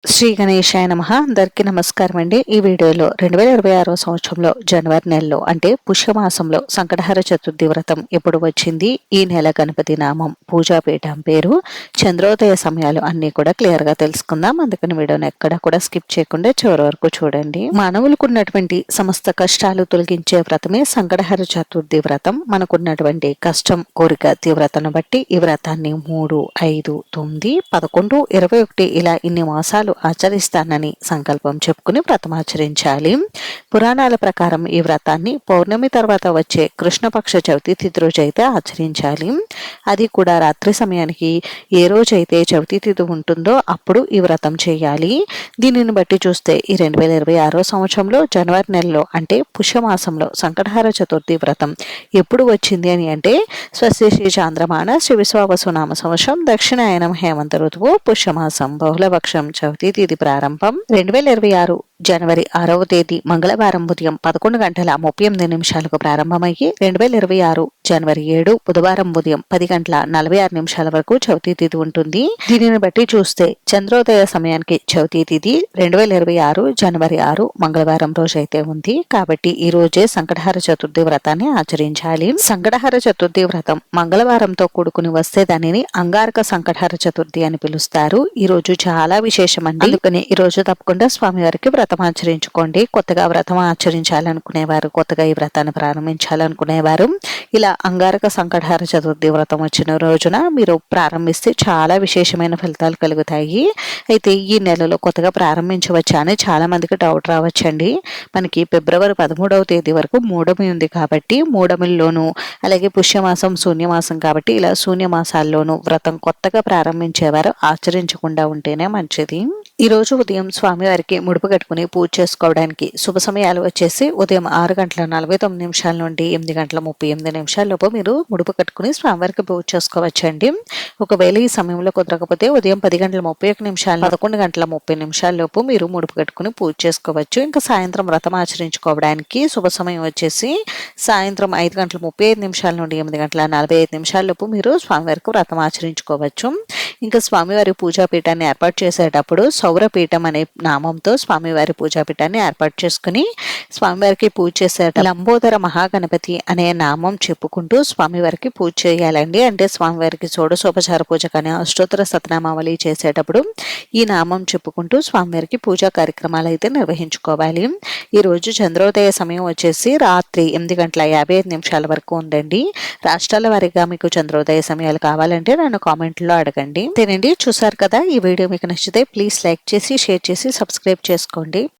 శ్రీ గణేశాయ నమః. అందరికీ నమస్కారం అండి. ఈ వీడియోలో 2026 సంవత్సరంలో జనవరి నెలలో అంటే పుష్యమాసంలో సంకటహర చతుర్థి వ్రతం ఎప్పుడు వచ్చింది, ఈ నెల గణపతి నామం, పూజాపీఠం పేరు, చంద్రోదయ సమయాలు అన్ని కూడా క్లియర్ గా తెలుసుకుందాం. అందుకని వీడియోని ఎక్కడ కూడా స్కిప్ చేయకుండా చివరి వరకు చూడండి. మానవులకు ఉన్నటువంటి సమస్త కష్టాలు తొలగించే వ్రతమే సంకటహర చతుర్థి వ్రతం. మనకున్నటువంటి కష్టం, కోరిక తీవ్రతను బట్టి ఈ వ్రతాన్ని 3, 5, 9, 11, 21 ఇలా ఇన్ని మాసాలు ఆచరిస్తానని సంకల్పం చెప్పుకుని వ్రతం ఆచరించాలి. పురాణాల ప్రకారం ఈ వ్రతాన్ని పౌర్ణమి తర్వాత వచ్చే కృష్ణపక్ష చవితి తిథి రోజు అయితే ఆచరించాలి. అది కూడా రాత్రి సమయానికి ఏ రోజైతే చవితి తిథి ఉంటుందో అప్పుడు ఈ వ్రతం చేయాలి. దీనిని బట్టి చూస్తే ఈ 2026 సంవత్సరంలో జనవరి నెలలో అంటే పుష్యమాసంలో సంకటహర చతుర్థి వ్రతం ఎప్పుడు వచ్చింది అని అంటే స్వస్తి చాంద్రమాన శ్రీ విశ్వావసు నామ సంవత్సరం దక్షిణాయనం హేమంత ఋతువు పుష్యమాసం బహుళపక్షం చవితి తిథి ప్రారంభం 2026 జనవరి 6వ తేదీ మంగళవారం ఉదయం 11:38 ప్రారంభమయ్యి 2026 జనవరి 7 బుధవారం ఉదయం 10:46 వరకు చవితి తిథి ఉంటుంది. దీనిని బట్టి చూస్తే చంద్రోదయ సమయానికి చవితి తిథి 2026 జనవరి 6 మంగళవారం రోజు అయితే ఉంది. కాబట్టి ఈ రోజే సంకటహర చతుర్థి వ్రతాన్ని ఆచరించాలి. సంకటహర చతుర్థి వ్రతం మంగళవారంతో కూడుకుని వస్తే దానిని అంగారక సంకటహర చతుర్థి అని పిలుస్తారు. ఈ రోజు చాలా విశేషం అండి. అందుకని ఈ రోజు తప్పకుండా స్వామివారికి వ్రతం ఆచరించుకోండి. కొత్తగా వ్రతం ఆచరించాలనుకునేవారు, కొత్తగా ఈ వ్రతాన్ని ప్రారంభించాలనుకునేవారు ఇలా అంగారక సంకటహర చతుర్థి వ్రతం వచ్చిన రోజున మీరు ప్రారంభిస్తే చాలా విశేషమైన ఫలితాలు కలుగుతాయి. అయితే ఈ నెలలో కొత్తగా ప్రారంభించవచ్చా అని చాలా మందికి డౌట్ రావచ్చండి. మనకి ఫిబ్రవరి 13వ తేదీ వరకు మూఢమి ఉంది కాబట్టి మూఢమిల్లోనూ అలాగే పుష్యమాసం శూన్యమాసం కాబట్టి ఇలా శూన్యమాసాల్లోనూ వ్రతం కొత్తగా ప్రారంభించేవారు ఆచరించకుండా ఉంటేనే మంచిది. ఈ రోజు ఉదయం స్వామివారికి ముడుపు కట్టుకుని పూజ చేసుకోవడానికి శుభ సమయాలు వచ్చేసి ఉదయం 6:49 నుండి 8:38 లోపు మీరు ముడుపు కట్టుకుని స్వామివారికి పూజ చేసుకోవచ్చండి. ఒకవేళ ఈ సమయంలో కుదరకపోతే ఉదయం 10:31 11:30 లోపు మీరు ముడుపు కట్టుకుని పూజ చేసుకోవచ్చు. ఇంకా సాయంత్రం వ్రతం ఆచరించుకోవడానికి శుభ సమయం వచ్చేసి సాయంత్రం 5:35 నుండి 8:45 లోపు మీరు స్వామివారికి వ్రతం ఆచరించుకోవచ్చు. ఇంకా స్వామివారి పూజాపీఠాన్ని ఏర్పాటు చేసేటప్పుడు సౌరపీఠం అనే నామంతో స్వామివారి పూజాపీఠాన్ని ఏర్పాటు చేసుకుని స్వామివారికి పూజ చేసేట లంబోదర మహాగణపతి అనే నామం చెప్పుకుంటూ స్వామివారికి పూజ చేయాలండి. అంటే స్వామివారికి షోడశోపచార పూజ కానీ అష్టోత్తర శతనామావళి చేసేటప్పుడు ఈ నామం చెప్పుకుంటూ స్వామివారికి పూజా కార్యక్రమాలు అయితే నిర్వహించుకోవాలి. ఈ రోజు చంద్రోదయ సమయం వచ్చేసి రాత్రి 8:55 వరకు ఉందండి. రాష్ట్రాల వారీగా మీకు చంద్రోదయ సమయాలు కావాలంటే నన్ను కామెంట్లో అడగండి. అంతేనండి. చూసారు కదా, ఈ వీడియో మీకు నచ్చితే ప్లీజ్ లైక్ చేసి షేర్ చేసి సబ్స్క్రైబ్ చేసుకోండి.